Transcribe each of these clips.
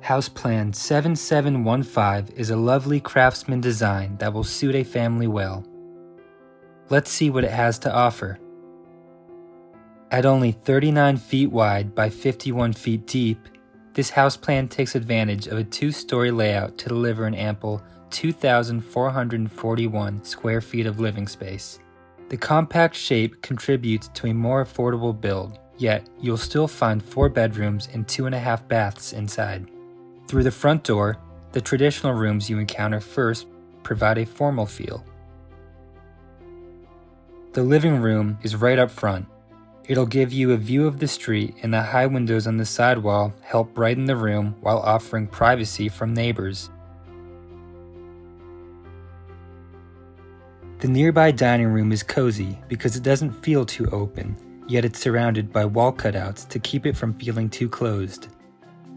House Plan 7715 is a lovely Craftsman design that will suit a family well. Let's see what it has to offer. At only 39 feet wide by 51 feet deep, this house plan takes advantage of a two-story layout to deliver an ample 2,441 square feet of living space. The compact shape contributes to a more affordable build, yet you'll still find 4 bedrooms and 2.5 baths inside. Through the front door, the traditional rooms you encounter first provide a formal feel. The living room is right up front. It'll give you a view of the street, and the high windows on the side wall help brighten the room while offering privacy from neighbors. The nearby dining room is cozy because it doesn't feel too open, yet it's surrounded by wall cutouts to keep it from feeling too closed.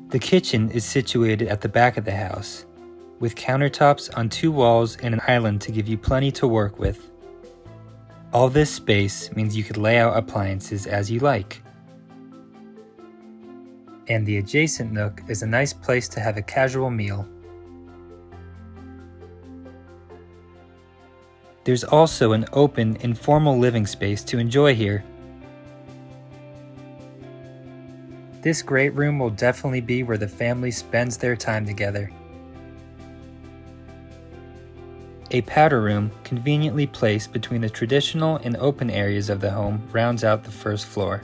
The kitchen is situated at the back of the house, with countertops on 2 walls and an island to give you plenty to work with. All this space means you could lay out appliances as you like. And the adjacent nook is a nice place to have a casual meal. There's also an open, informal living space to enjoy here. This great room will definitely be where the family spends their time together. A powder room, conveniently placed between the traditional and open areas of the home, rounds out the first floor.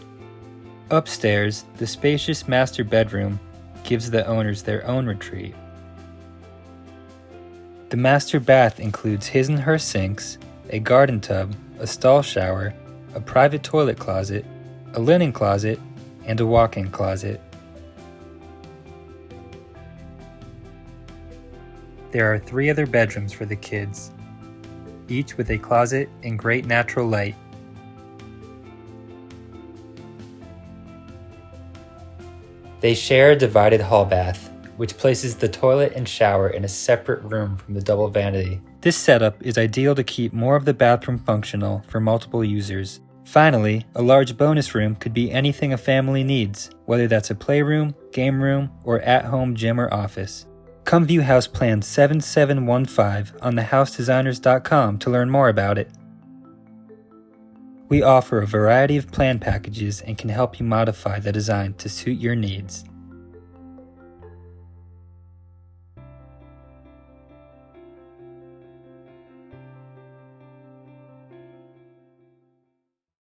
Upstairs, the spacious master bedroom gives the owners their own retreat. The master bath includes his and her sinks, a garden tub, a stall shower, a private toilet closet, a linen closet, and a walk-in closet. There are 3 other bedrooms for the kids, each with a closet and great natural light. They share a divided hall bath, which places the toilet and shower in a separate room from the double vanity. This setup is ideal to keep more of the bathroom functional for multiple users. Finally, a large bonus room could be anything a family needs, whether that's a playroom, game room, or at-home gym or office. Come view House Plan 7715 on thehousedesigners.com to learn more about it. We offer a variety of plan packages and can help you modify the design to suit your needs.